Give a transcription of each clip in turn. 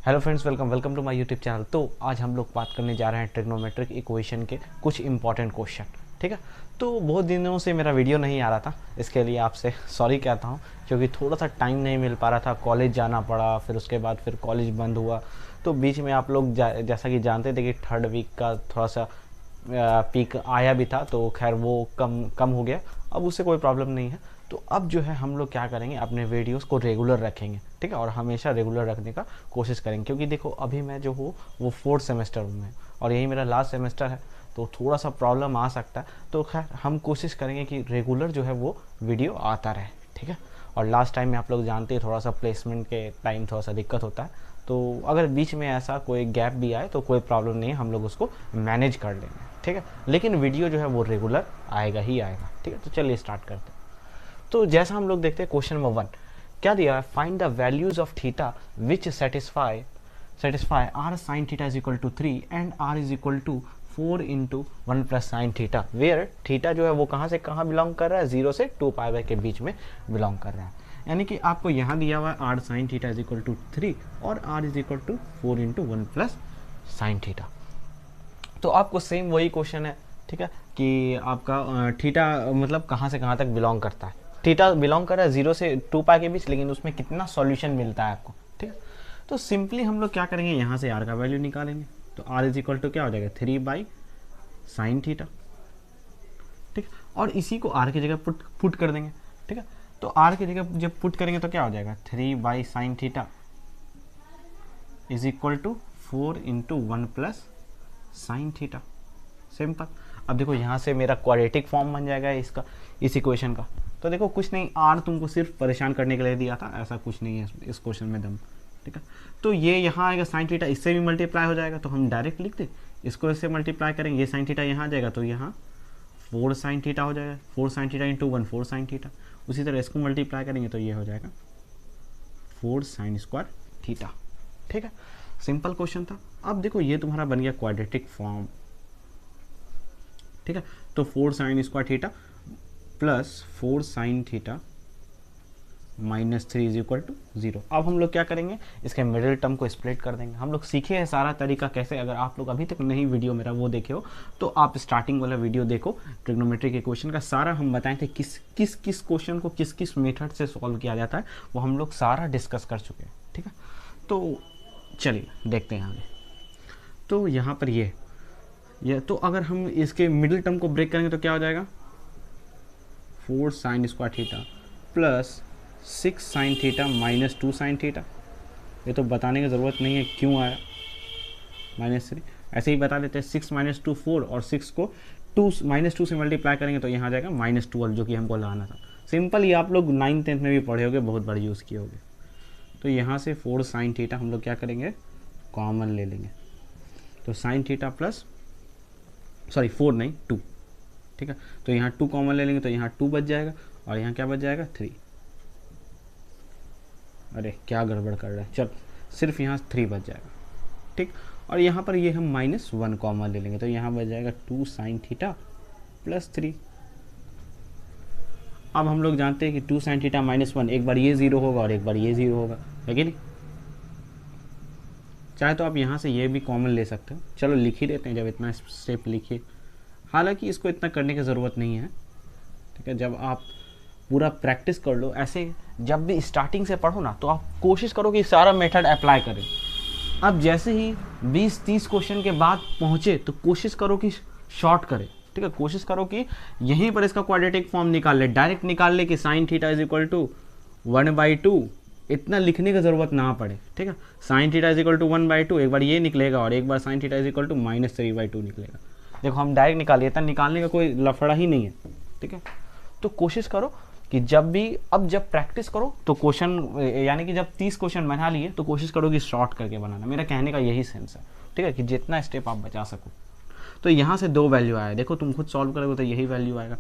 Hello friends, welcome to my YouTube channel. तो आज हम लोग बात करने जा रहे हैं ट्रिग्नोमेट्रिक इक्वेशन के कुछ इंपॉर्टेंट क्वेश्चन। ठीक है, तो बहुत दिनों से मेरा वीडियो नहीं आ रहा था, इसके लिए आपसे सॉरी कहता हूँ, क्योंकि थोड़ा सा टाइम नहीं मिल पा रहा था। कॉलेज जाना पड़ा, फिर उसके बाद फिर कॉलेज बंद हुआ, तो बीच में आप लोग जैसा कि जानते थे कि थर्ड वीक का थोड़ा सा पीक आया भी था, तो खैर वो कम हो गया। अब उससे कोई प्रॉब्लम नहीं है। तो अब जो है हम लोग क्या करेंगे, अपने वीडियोस को रेगुलर रखेंगे। ठीक है, और हमेशा रेगुलर रखने का कोशिश करेंगे, क्योंकि देखो अभी मैं जो हूँ वो 4th सेमेस्टर में, और यही मेरा लास्ट सेमेस्टर है, तो थोड़ा सा प्रॉब्लम आ सकता है। तो खैर हम कोशिश करेंगे कि रेगुलर जो है वो वीडियो आता रहे। ठीक है, और लास्ट टाइम में आप लोग जानते हैं थोड़ा सा प्लेसमेंट के टाइम थोड़ा सा दिक्कत होता है, तो अगर बीच में ऐसा कोई गैप भी आए तो कोई प्रॉब्लम नहीं है, हम लोग उसको मैनेज कर लेंगे। ठीक है, लेकिन वीडियो जो है वो रेगुलर आएगा ही आएगा। ठीक है, तो चलिए स्टार्ट करते हैं। तो जैसा हम लोग देखते हैं क्वेश्चन नंबर 1 क्या दिया है, find the values of theta which satisfy r sine theta is equal to 3 and r is equal to 4 into 1 plus sine theta, where theta जो है वो कहाँ से कहाँ बिलोंग कर रहा है, 0 से 2 के बीच में बिलोंग कर रहा है। यानी कि आपको यहाँ दिया हुआ है r sine theta is equal to 3 और r is equal to 4 into 1 plus sine theta. तो आपको सेम वही क्वेश्चन है। ठीक है, कि आपका थीटा मतलब कहाँ से कहाँ तक बिलोंग करता है। थीटा बिलोंग कर रहा है 0 से 2 के बीच, लेकिन उसमें कितना सॉल्यूशन मिलता है आपको। ठीक है, तो सिंपली हम लोग क्या करेंगे, यहाँ से आर का वैल्यू निकालेंगे। तो आर इज इक्वल टू क्या हो जाएगा, 3 बाई साइन थीटा। ठीक, और इसी को आर की जगह पुट कर देंगे। ठीक है, तो आर की जगह जब पुट करेंगे तो क्या हो जाएगा, 3 by sine theta is equal to 4 into 1 plus sine theta. Simple. अब देखो यहाँ से मेरा क्वाड्रेटिक फॉर्म बन जाएगा इसका, इस इक्वेशन का। तो देखो कुछ नहीं, आर तुमको सिर्फ परेशान करने के लिए दिया था, ऐसा कुछ नहीं है इस क्वेश्चन में दम। ठीक है, तो ये यहाँ आएगा साइन थीटा, इससे भी मल्टीप्लाई हो जाएगा, तो हम डायरेक्ट लिख दे, इसको इससे मल्टीप्लाई करेंगे, ये साइन थीटा यहाँ आ जाएगा, तो यहाँ 4 साइन थीटा हो जाएगा। 4 sine theta into 1 4 sine theta. उसी तरह इसको मल्टीप्लाई करेंगे तो ये हो जाएगा 4 साइन स्क्वायर थीटा। ठीक है, सिंपल क्वेश्चन था। अब देखो ये तुम्हारा बन गया क्वाड्रेटिक फॉर्म। ठीक है, तो 4 sine square theta plus 4 sine theta minus 3 is equal to 0। अब हम लोग क्या करेंगे, इसके मिडिल टर्म को स्प्लिट कर देंगे। हम लोग सीखे हैं सारा तरीका कैसे। अगर आप लोग अभी तक नहीं वीडियो मेरा वो देखे हो तो आप स्टार्टिंग वाला वीडियो देखो, ट्रिग्नोमेट्रिक इक्वेशन का सारा हम बताए थे, किस किस क्वेश्चन को किस किस मेथड से सॉल्व किया जाता है, वो हम लोग सारा डिस्कस कर चुके हैं। ठीक है, तो चलिए देखते हैं आगे। तो यहाँ पर ये तो अगर हम इसके मिडिल टर्म को ब्रेक करेंगे तो क्या हो जाएगा, 4 sine square theta plus 6 sign theta minus 2 sine theta. ये तो बताने की ज़रूरत नहीं है क्यों आया -3, ऐसे ही बता देते हैं। 6 माइनस 2 4, और 6 को -2 से मल्टीप्लाई करेंगे तो यहाँ आ जाएगा -12, जो कि हमको लगाना था। सिंपल, ये आप लोग 9th 10th में भी पढ़े होगे, बहुत बार यूज़ किए होगे। तो यहाँ से 4 साइन थीटा हम लोग क्या करेंगे, कॉमन ले लेंगे। तो साइन थीटा प्लस 4 नहीं 2। ठीक है, तो यहाँ 2 कॉमन ले लेंगे तो यहाँ 2 बच जाएगा, और यहाँ क्या बच जाएगा 3। अरे क्या गड़बड़ कर रहा है, चल सिर्फ यहाँ 3 बच जाएगा। ठीक, और यहाँ पर ये हम -1 कॉमन ले लेंगे तो यहाँ बच जाएगा 2 साइन थीटा प्लस 3। अब हम लोग जानते हैं कि 2 साइन थीटा -1, एक बार ये 0 होगा और एक बार ये 0 होगा, है कि नहीं। चाहे तो आप यहाँ से ये भी कॉमन ले सकते हो। चलो लिख ही देते हैं, जब इतना स्टेप लिखिए। हालांकि इसको इतना करने की ज़रूरत नहीं है। ठीक है, जब आप पूरा प्रैक्टिस कर लो, ऐसे जब भी स्टार्टिंग से पढ़ो ना, तो आप कोशिश करो कि सारा मेथड अप्लाई करें। अब जैसे ही 20-30 क्वेश्चन के बाद पहुँचे तो कोशिश करो कि शॉर्ट करें। ठीक है, कोशिश करो कि यहीं पर इसका क्वाड्रेटिक फॉर्म निकाल ले, डायरेक्ट निकाल ले कि sine theta is equal to 1/2। इतना लिखने की ज़रूरत ना पड़े। ठीक है, sine theta is equal to 1/2, एक बार ये निकलेगा और एक बार sine theta is equal to -3/2 निकलेगा। देखो हम डायरेक्ट निकालिए, इतना निकालने का कोई लफड़ा ही नहीं है। ठीक है, तो कोशिश करो कि जब प्रैक्टिस करो तो क्वेश्चन, यानी कि जब 30 क्वेश्चन बना लिए तो कोशिश करो कि शॉर्ट करके बनाना। मेरा कहने का यही सेंस है। ठीक है, कि जितना स्टेप आप बचा सको। तो यहाँ से 2 वैल्यू आया, देखो तुम खुद सॉल्व करोगे तो यही वैल्यू आएगा।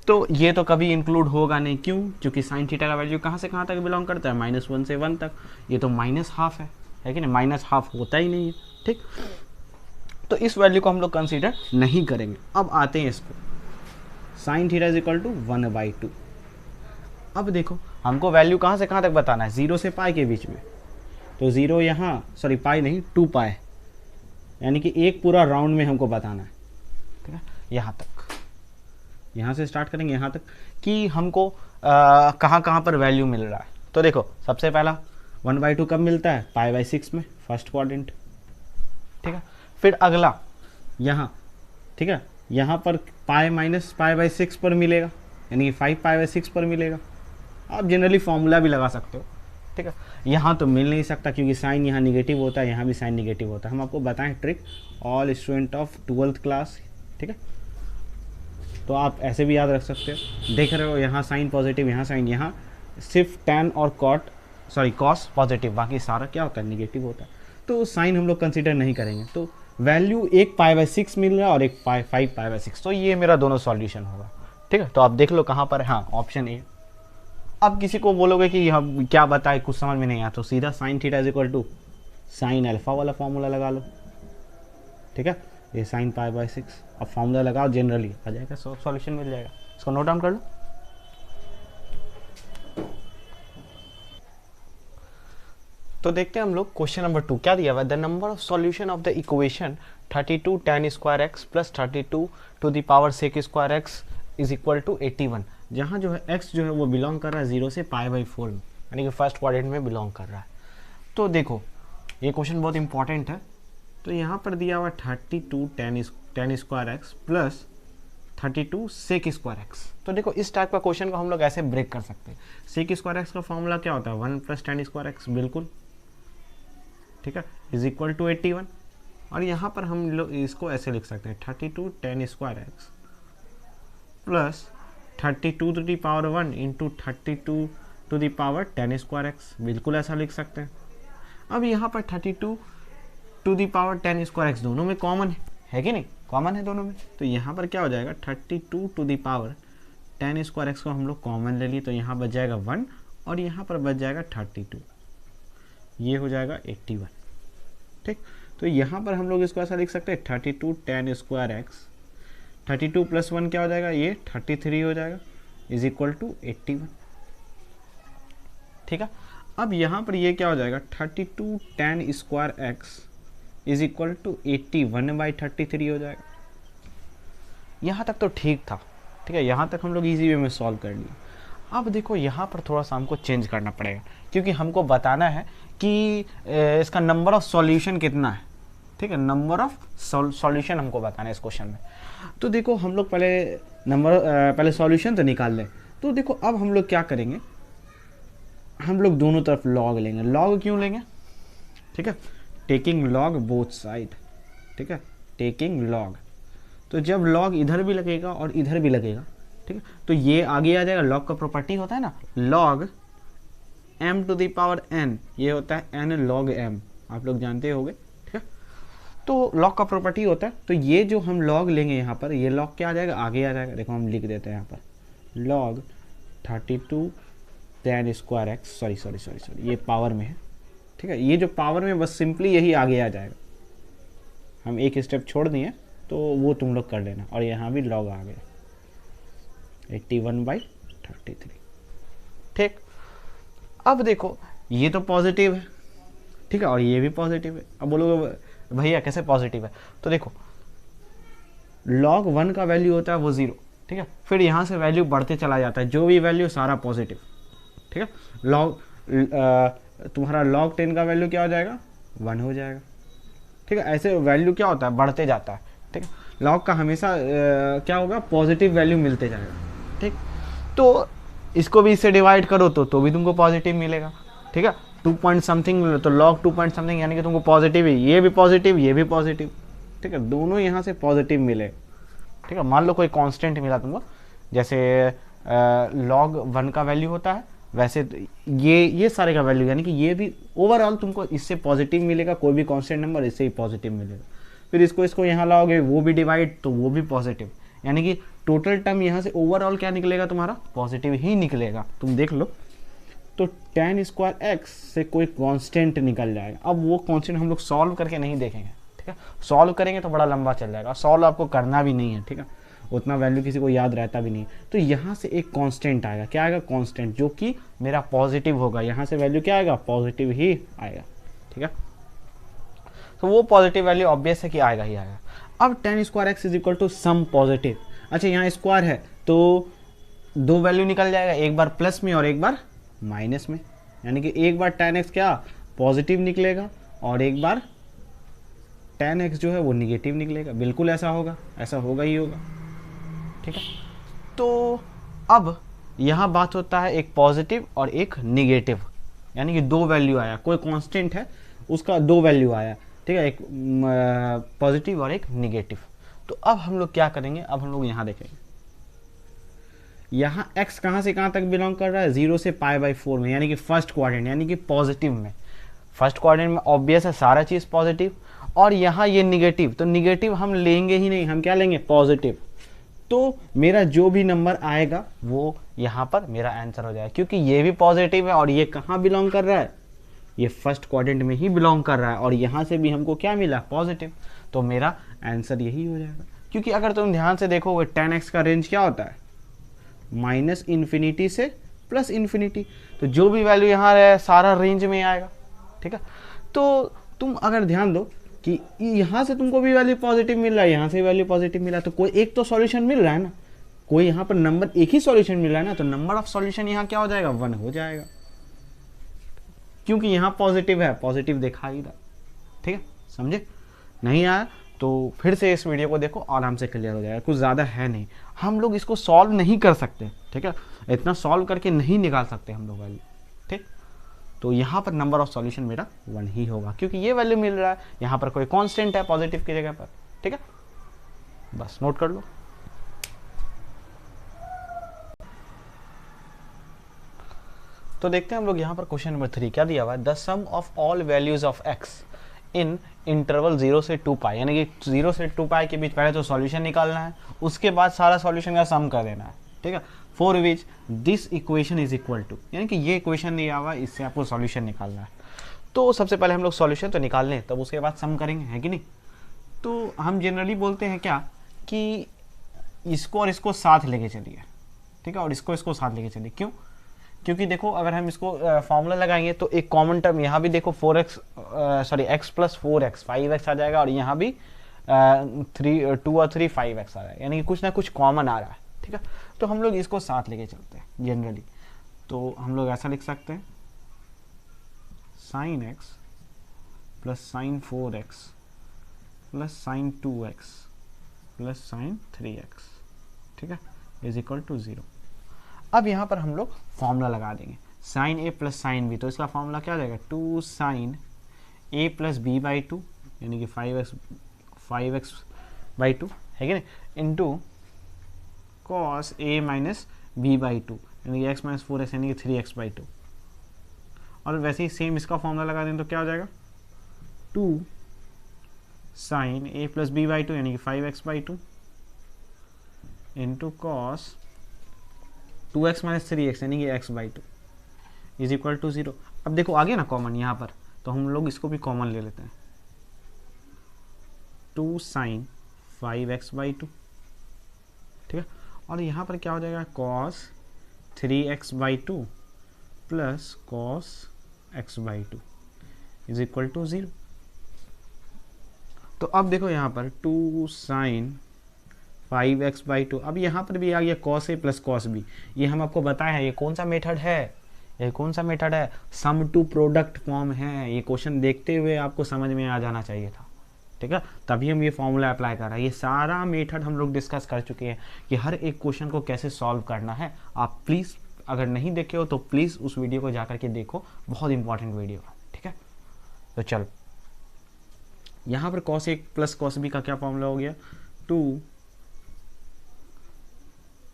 तो ये तो कभी इंक्लूड होगा नहीं, क्यों, क्योंकि साइन थीटा का वैल्यू कहाँ से कहाँ तक बिलोंग करता है, -1 से 1 तक। ये तो -12 है कि नहीं, -12 होता ही नहीं है। ठीक, तो इस वैल्यू को हम लोग कंसीडर नहीं करेंगे। अब आते हैं इसको, sine theta is equal to 1/2। अब देखो हमको वैल्यू कहाँ से कहाँ तक बताना है, 0 से पाई के बीच में। तो 0 यहाँ, सॉरी पाई नहीं 2 पाई, यानी कि एक पूरा राउंड में हमको बताना है, ठीक है। यहाँ तक, यहाँ से स्टार्ट करेंगे यहाँ तक कि हमको कहाँ कहाँ पर वैल्यू मिल रहा है। तो देखो सबसे पहला 1/2 कब मिलता है, π/6 में, फर्स्ट क्वाड्रेंट, ठीक है। फिर अगला यहाँ, ठीक है, यहाँ पर पाई माइनस π/6 पर मिलेगा, यानी कि 5π/6 पर मिलेगा। आप जनरली फॉर्मूला भी लगा सकते हो, ठीक है। यहाँ तो मिल नहीं सकता क्योंकि साइन यहाँ निगेटिव होता है, यहाँ भी साइन निगेटिव होता है। हम आपको बताएं trick, all student of 12th class, ठीक है। तो आप ऐसे भी याद रख सकते हो, देख रहे हो यहाँ साइन पॉजिटिव, यहाँ साइन, यहाँ सिर्फ टैन और कॉस पॉजिटिव, बाकी सारा क्या होता है, निगेटिव होता है। तो साइन हम लोग कंसिडर नहीं करेंगे। तो वैल्यू एक π/6 मिल रहा है और एक 5π/6, तो ये मेरा दोनों सॉल्यूशन होगा, ठीक है। तो आप देख लो कहाँ पर है, हाँ ऑप्शन ए। अब किसी को बोलोगे कि हम क्या बताए, कुछ समझ में नहीं आया, तो सीधा sin θ = sin अल्फा वाला फॉर्मूला लगा लो, ठीक है। ये sin π/6, अब फॉर्मूला लगाओ, जनरली आ जाएगा, सॉल्यूशन मिल जाएगा। इसको नोट डाउन कर लो। तो देखते हैं हम लोग क्वेश्चन नंबर 2 क्या दिया हुआ है। The number of solution of the equation 32 tan square x plus 32 to the power sec square x is equal to 81। जहाँ जो है x जो है वो बिलोंग कर रहा है 0 से π/4 में, यानी कि फर्स्ट क्वाड्रेंट में बिलोंग कर रहा है। तो देखो ये क्वेश्चन बहुत इंपॉर्टेंट है। तो यहाँ पर दिया हुआ 32 tan square x plus 32 sec square x। तो देखो इस टाइप का क्वेश्चन को हम लोग ऐसे ब्रेक कर सकते हैं। sec स्क्वायर x का फॉर्मूला क्या होता है, 1 + tan स्क्वायर x, बिल्कुल, ठीक है, इज इक्वल टू 81। और यहाँ पर हम लोग इसको ऐसे लिख सकते हैं 32 tan square x plus 32 to the power 1 into 32 to the power tan square x, बिल्कुल ऐसा लिख सकते हैं। अब यहाँ पर 32 to the power tan square x दोनों में कॉमन है कि नहीं, कॉमन है दोनों में। तो यहाँ पर क्या हो जाएगा, 32 to the power tan square x को हम लोग कॉमन ले ली, तो यहाँ बच जाएगा 1 और यहाँ पर बच जाएगा 32, ये हो जाएगा 81, ठीक। तो यहाँ पर हम लोग इसको ऐसा लिख सकते हैं 32 tan स्क्वायर x, 32 + 1 क्या हो जाएगा, ये 33 हो जाएगा, इज इक्वल टू 81, ठीक है। अब यहाँ पर ये क्या हो जाएगा, 32 tan square x is equal to 81/33 हो जाएगा। यहाँ तक तो ठीक था, ठीक है, यहाँ तक हम लोग इजी वे में सॉल्व कर लिए। अब देखो यहाँ पर थोड़ा सा हमको चेंज करना पड़ेगा, क्योंकि हमको बताना है कि इसका नंबर ऑफ सॉल्यूशन कितना है, ठीक है। नंबर ऑफ सॉल्यूशन हमको बताना है इस क्वेश्चन में। तो देखो हम लोग पहले सॉल्यूशन तो निकाल लें। तो देखो अब हम लोग क्या करेंगे, हम लोग दोनों तरफ लॉग लेंगे। लॉग क्यों लेंगे, ठीक है, टेकिंग लॉग बोथ साइड, ठीक है, टेकिंग लॉग। तो जब लॉग इधर भी लगेगा और इधर भी लगेगा, ठीक है, तो ये आगे आ जाएगा। लॉग का प्रॉपर्टी होता है ना, log m to the power n, ये होता है n log m, आप लोग जानते होंगे, ठीक है। तो लॉग का प्रॉपर्टी होता है, तो ये जो हम लॉग लेंगे यहाँ पर, ये लॉग क्या आ जाएगा, आगे आ जाएगा। देखो हम लिख देते हैं यहाँ पर log 32 tan square x, sorry ये पावर में है, ठीक है। ये जो पावर में बस सिंपली यही आगे आ जाएगा, हम एक स्टेप छोड़ दिए तो वो तुम लोग कर लेना। और यहाँ भी लॉग आ गया 81/33, ठीक। अब देखो ये तो पॉजिटिव है, ठीक है, और ये भी पॉजिटिव है। अब बोलोगे भैया कैसे पॉजिटिव है, तो देखो log 1 का वैल्यू होता है वो 0, ठीक है। फिर यहाँ से वैल्यू बढ़ते चला जाता है, जो भी वैल्यू सारा पॉजिटिव, ठीक है। तुम्हारा log 10 का वैल्यू क्या हो जाएगा, 1 हो जाएगा, ठीक है। ऐसे वैल्यू क्या होता है, बढ़ते जाता है, ठीक है। log का हमेशा क्या होगा, पॉजिटिव वैल्यू मिलते जाएगा, ठीक। तो इसको भी इससे डिवाइड करो तो भी तुमको पॉजिटिव मिलेगा, ठीक है। 2 पॉइंट समथिंग, तो log 2 पॉइंट समथिंग, यानी कि तुमको पॉजिटिव है, ये भी पॉजिटिव, ये भी पॉजिटिव, ठीक है, दोनों यहाँ से पॉजिटिव मिले, ठीक है। मान लो कोई कांस्टेंट मिला तुमको, जैसे log 1 का वैल्यू होता है, वैसे ये सारे का वैल्यू, यानी कि ये भी ओवरऑल तुमको इससे पॉजिटिव मिलेगा, कोई भी कांस्टेंट नंबर इससे ही पॉजिटिव मिलेगा। फिर इसको यहाँ लाओगे, वो भी डिवाइड, तो वो भी पॉजिटिव, यानी कि टोटल टर्म यहाँ से ओवरऑल क्या निकलेगा, तुम्हारा पॉजिटिव ही निकलेगा। तुम देख लो, तो tan स्क्वायर x से कोई कांस्टेंट निकल जाएगा। अब वो कांस्टेंट हम लोग सॉल्व करके नहीं देखेंगे, ठीक है, सॉल्व करेंगे तो बड़ा लंबा चल जाएगा, सॉल्व आपको करना भी नहीं है, ठीक है, उतना वैल्यू किसी को याद रहता भी नहीं। तो यहाँ से एक कांस्टेंट आएगा, क्या आएगा, कांस्टेंट, जो कि मेरा पॉजिटिव होगा। यहाँ से वैल्यू क्या आएगा, पॉजिटिव ही आएगा, ठीक है। तो वो पॉजिटिव वैल्यू ऑब्वियस है कि आएगा ही आएगा। अब tan square x is equal to some positive. अच्छा यहाँ स्क्वायर है तो दो वैल्यू निकल जाएगा, एक बार प्लस में और एक बार माइनस में, यानी कि एक बार टेन एक्स क्या पॉजिटिव निकलेगा और एक बार टेन एक्स जो है वो निगेटिव निकलेगा। बिल्कुल ऐसा होगा, ऐसा होगा ही होगा, ठीक है। तो अब यहाँ बात होता है एक पॉजिटिव और एक निगेटिव, यानी कि दो वैल्यू आया, कोई कांस्टेंट है उसका दो वैल्यू आया, ठीक है, एक पॉजिटिव और एक निगेटिव। तो अब हम लोग क्या करेंगे, अब हम लोग यहाँ देखेंगे, यहाँ x कहाँ से कहाँ तक बिलोंग कर रहा है, 0 से π/4 में, यानी कि फर्स्ट क्वाड्रेंट, यानी कि पॉजिटिव में। फर्स्ट क्वाड्रेंट में ऑब्वियस है सारा चीज़ पॉजिटिव, और यहाँ ये निगेटिव, तो निगेटिव हम लेंगे ही नहीं, हम क्या लेंगे पॉजिटिव। तो मेरा जो भी नंबर आएगा वो यहाँ पर मेरा आंसर हो जाएगा, क्योंकि ये भी पॉजिटिव है और ये कहाँ बिलोंग कर रहा है, ये फर्स्ट क्वाड्रेंट में ही बिलोंग कर रहा है, और यहाँ से भी हमको क्या मिला पॉजिटिव, तो मेरा आंसर यही हो जाएगा। क्योंकि अगर तुम ध्यान से देखोगे 10x का रेंज क्या होता है, -∞ से +∞, तो जो भी वैल्यू यहाँ है सारा रेंज में आएगा, ठीक है। तो तुम अगर ध्यान दो कि यहाँ से तुमको भी वैल्यू पॉजिटिव मिल रहा है, यहाँ से वैल्यू पॉजिटिव मिला, तो कोई एक तो सॉल्यूशन मिल रहा है ना, कोई यहाँ पर नंबर एक ही सॉल्यूशन मिल रहा है ना, तो नंबर ऑफ सॉल्यूशन यहाँ क्या हो जाएगा 1 हो जाएगा, क्योंकि यहाँ पॉजिटिव है, पॉजिटिव देखा ही था, ठीक है, समझे। नहीं आया तो फिर से इस वीडियो को देखो, आराम से क्लियर हो जाएगा, कुछ ज़्यादा है नहीं, हम लोग इसको सॉल्व नहीं कर सकते, ठीक है, इतना सॉल्व करके नहीं निकाल सकते हम लोग वैल्यू, ठीक। तो यहाँ पर नंबर ऑफ सॉल्यूशन मेरा 1 ही होगा, क्योंकि ये वैल्यू मिल रहा है, यहाँ पर कोई कांस्टेंट है पॉजिटिव की जगह पर, ठीक है, बस नोट कर लो। तो देखते हैं हम लोग यहाँ पर क्वेश्चन नंबर 3 क्या दिया हुआ है, the sum of all values of x in interval 0 से 2π, यानी कि 0 से 2π के बीच पहले तो सॉल्यूशन निकालना है, उसके बाद सारा सॉल्यूशन का सम कर देना है, ठीक है, for which this equation is equal to, यानी कि ये इक्वेशन दिया हुआ है, इससे आपको सॉल्यूशन निकालना है। तो सबसे पहले हम लोग सॉल्यूशन तो निकाल लें, तब उसके बाद सम करेंगे, है कि नहीं। तो हम जनरली बोलते हैं क्या कि इसको और इसको साथ लेके चलिए, ठीक है, और इसको साथ लेके चलिए, क्यों, क्योंकि देखो अगर हम इसको फॉर्मूला लगाएंगे तो एक कॉमन टर्म यहाँ भी देखो x + 4x 5x आ जाएगा, और यहाँ भी 2 और 3 5x आ जाएगा, यानी कि कुछ ना कुछ कॉमन आ रहा है, ठीक है। तो हम लोग इसको साथ लेके चलते हैं जनरली, तो हम लोग ऐसा लिख सकते हैं sin x + sin 4x + sin 2x + sin 3x, ठीक है, इज इक्वल टू 0। अब यहाँ पर हम लोग फॉर्मूला लगा देंगे, sin a + sin b, तो इसका फॉर्मूला क्या हो जाएगा 2 sin a + b/2, यानी कि 5x/2 है कि नहीं, इंटू cos a - b/2, यानी कि x - 4x, यानी कि 3x/2, और वैसे ही सेम इसका फॉर्मूला लगा दें तो क्या हो जाएगा 2 sin a + b/2, यानी कि 5x/2 into cos 2x - 3x, यानी कि x/2 इज इक्वल टू 0। अब देखो आ गया ना कॉमन यहाँ पर, तो हम लोग इसको भी कॉमन ले लेते हैं, 2 sin 5x/2, ठीक है, और यहाँ पर क्या हो जाएगा cos 3x/2 plus cos x/2 is equal to 0। तो अब देखो यहाँ पर 2 sin 5x/2, अब यहाँ पर भी आ गया cos a + cos b, ये हम आपको बताया है, ये कौन सा मेथड है, ये कौन सा मेथड है, सम टू प्रोडक्ट फॉर्म है। ये क्वेश्चन देखते हुए आपको समझ में आ जाना चाहिए था, ठीक है, तभी हम ये फॉर्मूला अप्लाई कर रहे हैं। ये सारा मेथड हम लोग डिस्कस कर चुके हैं कि हर एक क्वेश्चन को कैसे सॉल्व करना है। आप प्लीज़ अगर नहीं देखे हो तो प्लीज़ उस वीडियो को जाकर के देखो, बहुत इंपॉर्टेंट वीडियो है, ठीक है। तो चलो यहाँ पर cos a + cos b का क्या फॉर्मूला हो गया, 2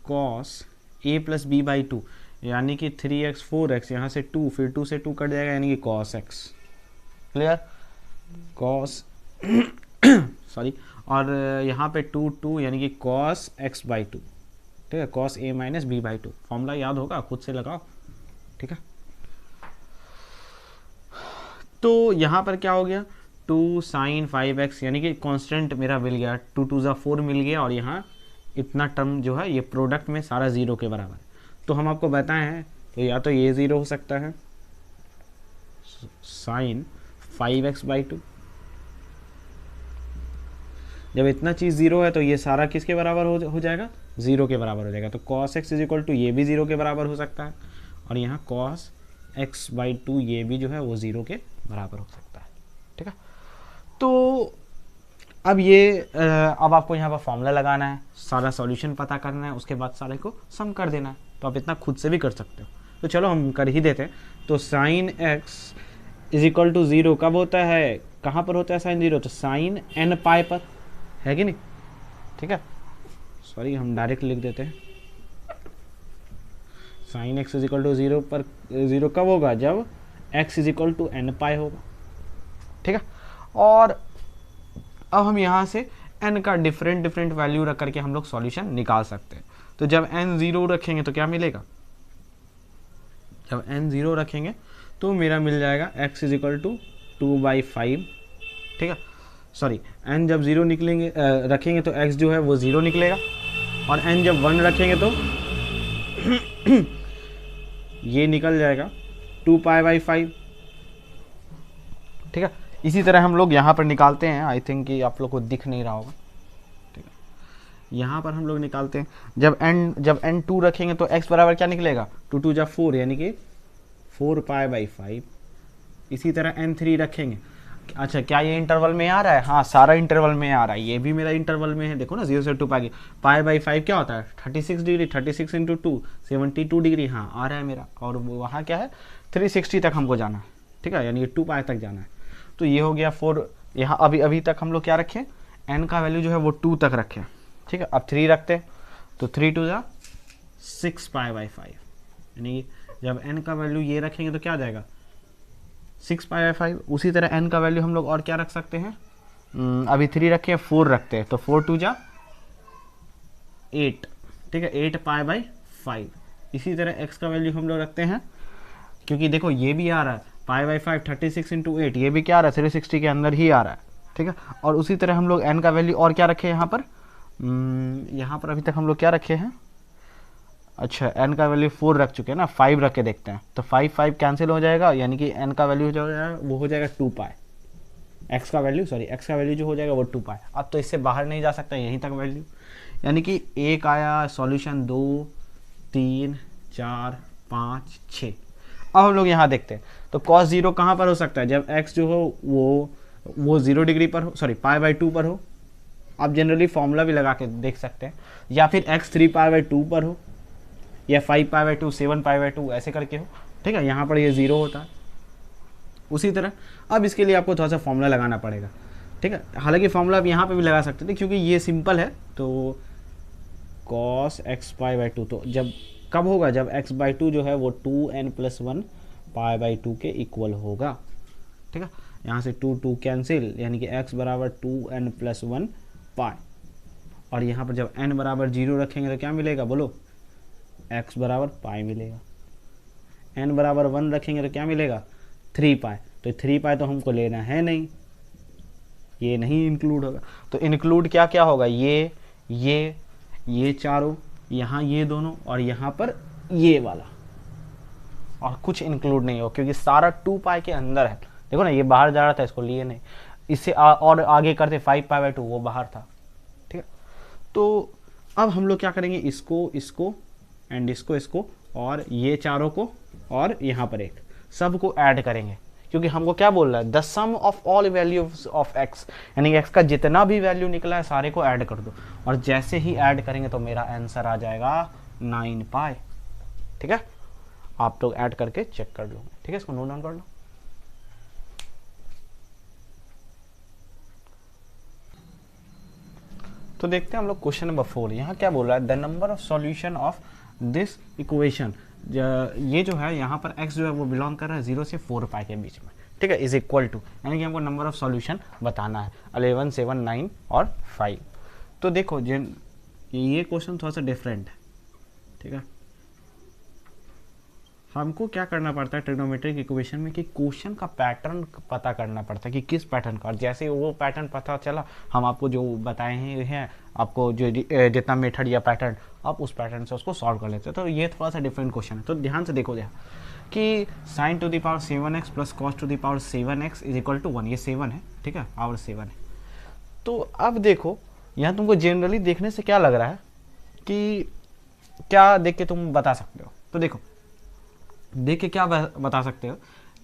cos a + b/2, यानी कि 3x 4x, यहाँ से 2, फिर 2 से 2 कट जाएगा, यानी कि cos x, clear, cos sorry, और यहाँ पे 2 2, यानी कि cos x/2, ठीक है, cos a - b/2, फॉर्मूला याद होगा, खुद से लगाओ, ठीक है। तो यहाँ पर क्या हो गया 2 sin 5x, यानी कि कांस्टेंट मेरा मिल गया, 2 2 = 4 मिल गया, और यहाँ इतना टर्म जो है ये प्रोडक्ट में सारा 0 के बराबर है। तो हम आपको बताए हैं, तो या तो ये 0 हो सकता है sin 5x/2। जब इतना चीज़ ज़ीरो है तो ये सारा किसके बराबर हो जाएगा, ज़ीरो के बराबर हो जाएगा। तो cos x = ये भी ज़ीरो के बराबर हो सकता है, और यहाँ cos x/2 ये भी जो है वो ज़ीरो के बराबर हो सकता है। ठीक है, तो अब ये अब आपको यहाँ पर फॉर्मूला लगाना है, सारा सॉल्यूशन पता करना है, उसके बाद सारे को सम कर देना है। तो आप इतना खुद से भी कर सकते हो, तो चलो हम कर ही देते हैं। तो sin x = 0 कब होता है, कहाँ पर होता है sin 0, तो sin n पाई पर, है कि नहीं। ठीक है, सॉरी हम डायरेक्ट लिख देते हैं। sin x = 0 पर 0 कब होगा, जब x = n पाई होगा। ठीक है, और अब हम यहाँ से n का डिफरेंट वैल्यू रख करके हम लोग सॉल्यूशन निकाल सकते हैं। तो जब n 0 रखेंगे तो क्या मिलेगा, जब n 0 रखेंगे तो मेरा मिल जाएगा x = 2/5। ठीक है, सॉरी n जब 0 निकलेंगे रखेंगे तो x जो है वो 0 निकलेगा, और n जब 1 रखेंगे तो ये निकल जाएगा 2π/5। ठीक है, इसी तरह हम लोग यहाँ पर निकालते हैं। आई थिंक कि आप लोग को दिख नहीं रहा होगा। ठीक है, यहाँ पर हम लोग निकालते हैं, जब n 2 रखेंगे तो x बराबर क्या निकलेगा, 2 2 जा 4 यानी कि 4π/5। इसी तरह n 3 रखेंगे। अच्छा, क्या ये इंटरवल में आ रहा है, हाँ सारा इंटरवल में आ रहा है, ये भी मेरा इंटरवल में है। देखो ना 0 से 2 पाई, π/5 क्या होता है 36 डिग्री, 36 × 2 72 डिग्री, हाँ आ रहा है मेरा। और वहाँ क्या है 360 तक हमको जाना है। ठीक है, यानी 2 पाई तक जाना है। तो ये हो गया 4। यहाँ अभी तक हम लोग क्या रखें, n का वैल्यू जो है वो 2 तक रखें। ठीक है, अब 3 रखते हैं, तो 3 2 जा 6π/5, यानी जब n का वैल्यू ये रखेंगे तो क्या आ जाएगा 6π/5। उसी तरह n का वैल्यू हम लोग और क्या रख सकते हैं, अभी 3 रखे हैं, 4 रखते हैं, तो 4 2 जा 8। ठीक है, 8π/5। इसी तरह x का वैल्यू हम लोग रखते हैं, क्योंकि देखो ये भी आ रहा है π/5 36 × 8, ये भी क्या आ रहा है 360 के अंदर ही आ रहा है। ठीक है, और उसी तरह हम लोग n का वैल्यू और क्या रखे हैं यहाँ पर अभी तक हम लोग क्या रखे हैं, अच्छा n का वैल्यू 4 रख चुके हैं ना, 5 रख के देखते हैं, तो 5 5 कैंसिल हो जाएगा, यानी कि n का वैल्यू जो है वो हो जाएगा 2 पाई। x का वैल्यू जो हो जाएगा वो 2 पाई। अब तो इससे बाहर नहीं जा सकता, यहीं तक वैल्यू, यानी कि 1 आया, सॉल्यूशन 2 3 4 5 6। अब हम लोग यहाँ देखते हैं, तो cos 0 कहाँ पर हो सकता है, जब x जो हो वो 0 डिग्री पर हो, सॉरी π/2 पर हो। आप जनरली फॉर्मूला भी लगा के देख सकते हैं, या फिर x 3π/2 पर हो, या 5π/2 7π/2 ऐसे करके हो। ठीक है, यहाँ पर ये 0 होता है। उसी तरह अब इसके लिए आपको थोड़ा सा फॉर्मूला लगाना पड़ेगा। ठीक है, हालांकि फॉर्मूला आप यहाँ पे भी लगा सकते थे, क्योंकि ये सिंपल है। तो cos x/2 तो जब कब होगा, जब x/2 जो है वो 2n + 1 π/2 के इक्वल होगा। ठीक है, यहाँ से 2 2 कैंसिल, यानी कि x = 2n + 1 पाई। और यहाँ पर जब n = 0 रखेंगे तो क्या मिलेगा, बोलो x = पाई मिलेगा। n = 1 रखेंगे तो क्या मिलेगा 3 पाई। तो 3 पाई तो हमको लेना है नहीं, ये नहीं इंक्लूड होगा। तो इंक्लूड क्या क्या होगा, ये चारों, यहाँ ये दोनों, और यहाँ पर ये वाला, और कुछ इंक्लूड नहीं हो, क्योंकि सारा 2 पाई के अंदर है। देखो ना, ये बाहर जा रहा था, इसको लिए नहीं। इससे और आगे करते 5π/2, वो बाहर था। ठीक है, तो अब हम लोग क्या करेंगे, इसको एंड इसको और ये चारों को, और यहाँ पर एक सबको ऐड करेंगे, क्योंकि हमको क्या बोल रहा है, the sum of all values of x, यानी x का जितना भी वैल्यू निकला है सारे को ऐड कर दो। और जैसे ही ऐड करेंगे तो मेरा आंसर आ जाएगा 9 पाई। ठीक है, आप लोग ऐड करके चेक कर लो। ठीक है, इसको नोट डाउन कर लो। तो देखते हैं हम लोग क्वेश्चन नंबर 4। यहाँ क्या बोल रहा है, the number of solution of this equation. ये जो है यहाँ पर x जो है वो बिलोंग कर रहा है 0 से 4 पाई के बीच में। ठीक है, इज इक्वल टू, यानी कि हमको नंबर ऑफ सॉल्यूशन बताना है 11 7 9 और 5। तो देखो ये क्वेश्चन थोड़ा सा डिफरेंट है। ठीक है, हमको क्या करना पड़ता है ट्रिग्नोमेट्रिक इक्वेशन में कि क्वेश्चन का पैटर्न पता करना पड़ता है कि किस पैटर्न का, और जैसे वो पैटर्न पता चला हम आपको जो बताए हैं आपको जो जितना मेथड या पैटर्न, आप उस पैटर्न से उसको सॉल्व कर लेते हैं। तो ये थोड़ा सा डिफरेंट क्वेश्चन है, तो ध्यान से देखो। कि sine to the power 7x plus cos to the power 7x is equal to 1, ये 7 है, ठीक है, पावर 7 है। तो अब देखो यहाँ तुमको जनरली देखने से क्या लग रहा है कि क्या देख के तुम बता सकते हो, तो देखो देख के क्या बता सकते हो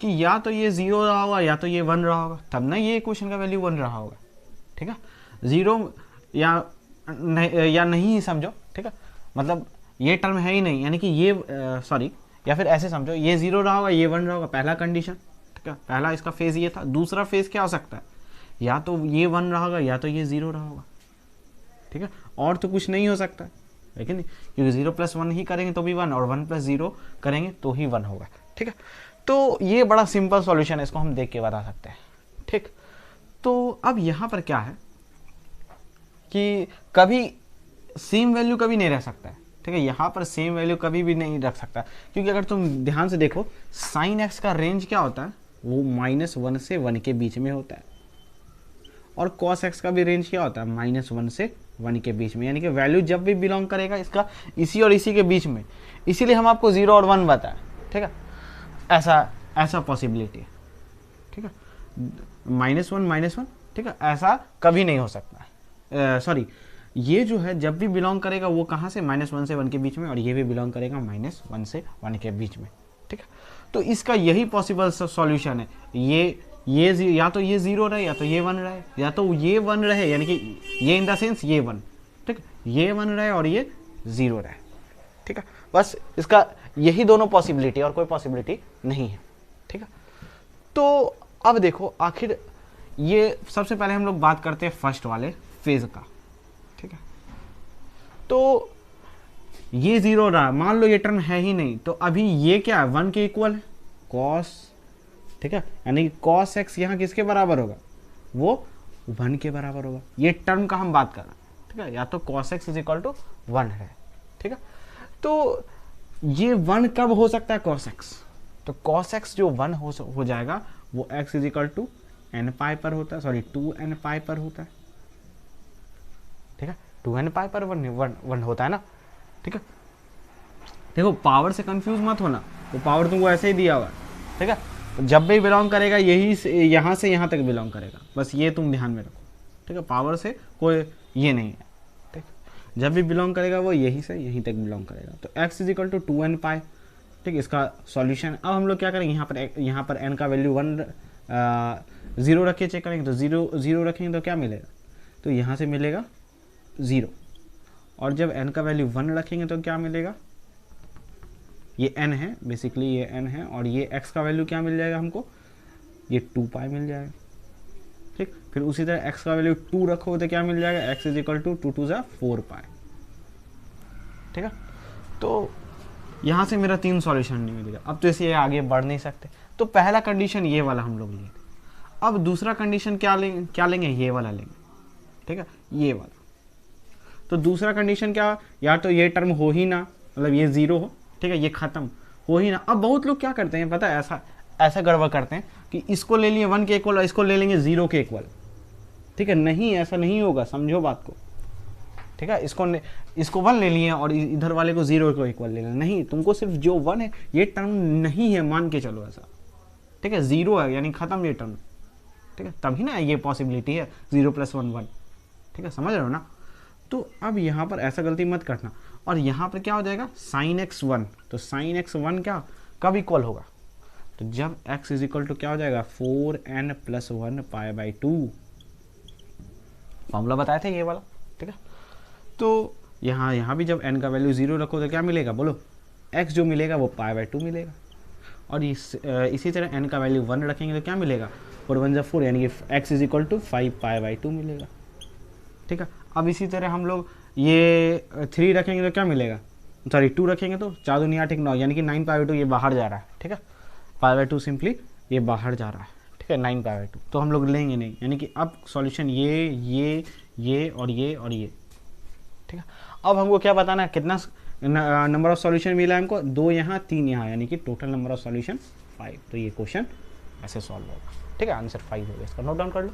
कि या तो ये 0 रहा होगा या तो ये 1 रहा होगा, तब ना ये इक्वेशन का वैल्यू 1 रहा होगा, ठीक है। 0 या नहीं समझो, ठीक है, मतलब ये टर्म है ही नहीं, यानी कि ये सॉरी, या फिर ऐसे समझो ये 0 रहा होगा ये 1 रहा होगा, पहला कंडीशन, ठीक है, पहला इसका फेज ये था। दूसरा फेज क्या हो सकता है, या तो ये 1 रहा होगा या तो ये 0 रहा होगा, ठीक है, और तो कुछ नहीं हो सकता है कि नहीं, क्योंकि 0 + 1 ही करेंगे तो भी 1 और 1 + 0 करेंगे तो ही 1 होगा, ठीक है। तो ये बड़ा सिंपल सॉल्यूशन है, इसको हम देख के बता सकते हैं, ठीक। तो अब यहाँ पर क्या है कि कभी सेम वैल्यू कभी नहीं रह सकता है, ठीक है, यहाँ पर सेम वैल्यू कभी भी नहीं रख सकता, क्योंकि अगर तुम ध्यान से देखो साइन x का रेंज क्या होता है, वो -1 से 1 के बीच में होता है, और कॉस x का भी रेंज क्या होता है, -1 से 1 के बीच में, यानी कि वैल्यू जब भी बिलोंग करेगा इसका इसी और इसी के बीच में, इसीलिए हम आपको 0 और 1 बताएं, ठीक है। ऐसा पॉसिबिलिटी है, ठीक है, -1, ठीक है, ऐसा कभी नहीं हो सकता। सॉरी, ये जो है जब भी बिलोंग करेगा वो कहाँ से, -1 से 1 के बीच में, और ये भी बिलोंग करेगा -1 से 1 के बीच में, ठीक है। तो इसका यही पॉसिबल सॉल्यूशन है, ये या तो ये 0 रहे या तो ये 1 रहे, या तो ये 1 रहे, यानी कि ये इन द सेंस ये 1, ठीक है, ये 1 रहे और ये 0 रहे, ठीक है। बस इसका यही दोनों पॉसिबिलिटी, और कोई पॉसिबिलिटी नहीं है, ठीक है। तो अब देखो आखिर ये सबसे पहले हम लोग बात करते हैं फर्स्ट वाले फेज का, ठीक है। तो ये 0 रहा, मान लो ये टर्म है ही नहीं, तो अभी ये क्या है, 1 के इक्वल है, कॉस, ठीक है, यानी कि कॉस x यहाँ किसके बराबर होगा, वो 1 के बराबर होगा, ये टर्म का हम बात कर रहे हैं, ठीक है, या तो cos x = 1 है, ठीक है। तो ये 1 कब हो सकता है, cos x, तो cos x जो 1 हो जाएगा वो x = n π पर होता है, सॉरी 2n π पर होता है, ठीक है, 2n π पर 1 होता है ना, ठीक है। देखो पावर से कंफ्यूज मत होना, वो पावर तुमको ऐसे ही दिया हुआ है, ठीक है, तो जब भी बिलोंग करेगा यही से यहाँ तक बिलोंग करेगा, बस ये तुम ध्यान में रखो, ठीक है, पावर से कोई ये नहीं है, ठीक, जब भी बिलोंग करेगा वो यहीं से यहीं तक बिलोंग करेगा। तो x = 2n π, ठीक, इसका सॉल्यूशन। अब हम लोग क्या करेंगे, यहाँ पर n का वैल्यू 0 रख के चेक करेंगे, तो 0 रखेंगे तो क्या मिलेगा, तो यहाँ से मिलेगा 0, और जब n का वैल्यू 1 रखेंगे तो क्या मिलेगा, ये n है, बेसिकली ये n है, और ये x का वैल्यू क्या मिल जाएगा हमको, ये 2π मिल जाएगा, ठीक। फिर उसी तरह x का वैल्यू 2 रखो तो क्या मिल जाएगा, x = 2 × 2 = 4π, ठीक है। तो यहाँ से मेरा 3 सॉल्यूशन नहीं मिलेगा, अब तो इसे आगे बढ़ नहीं सकते, तो पहला कंडीशन ये वाला हम लोग लेंगे। अब दूसरा कंडीशन क्या लेंगे, ये वाला लेंगे, ठीक है, ये वाला। तो दूसरा कंडीशन क्या, या तो ये टर्म हो ही ना, मतलब ये 0 हो, ठीक है, ये खत्म हो ही ना। अब बहुत लोग क्या करते हैं पता है, ऐसा गड़बड़ करते हैं कि इसको ले लिए 1 के इक्वल और इसको ले लेंगे 0 के इक्वल, ठीक है, नहीं, ऐसा नहीं होगा, समझो बात को, ठीक है। इसको 1 ले लिए और इधर वाले को 0 को इक्वल ले लेना, नहीं, तुमको सिर्फ जो 1 है ये टर्म नहीं है मान के चलो ऐसा, ठीक है, 0 है यानी खत्म ये टर्म, ठीक है, तभी ना ये पॉसिबिलिटी है 0 + 1 1, ठीक है, समझ रहे हो ना। तो अब यहाँ पर ऐसा गलती मत करना, और यहाँ पर क्या हो जाएगा sin x 1, तो sin x 1 क्या कब इक्वल होगा, तो जब x = क्या हो जाएगा 4n + 1 π/2, फॉर्मूला बताया था ये वाला, ठीक है। तो यहाँ भी जब n का वैल्यू 0 रखो तो क्या मिलेगा बोलो, x जो मिलेगा वो π/2 मिलेगा, और इसी तरह n का वैल्यू 1 रखेंगे तो क्या मिलेगा, 4 × 1 = 4, यानी कि x = 5 π/2 मिलेगा, ठीक है। अब इसी तरह हम लोग ये 3 रखेंगे तो क्या मिलेगा, सॉरी 2 रखेंगे तो 4 दूनी 8 9, यानी कि 9 π/2 ये बाहर जा रहा है, ठीक है, π/2 सिंपली ये बाहर जा रहा है, ठीक है, 9 π/2 तो हम लोग लेंगे नहीं, यानी कि अब सॉल्यूशन ये और ये, ठीक है। अब हमको क्या बताना है, कितना नंबर ऑफ सॉल्यूशन मिला है हमको, 2 यहाँ 3 यहाँ, यानी कि टोटल नंबर ऑफ सॉल्यूशन 5, तो ये क्वेश्चन ऐसे सॉल्व होगा, ठीक है, आंसर 5 होगा, इसका नोट डाउन कर लो।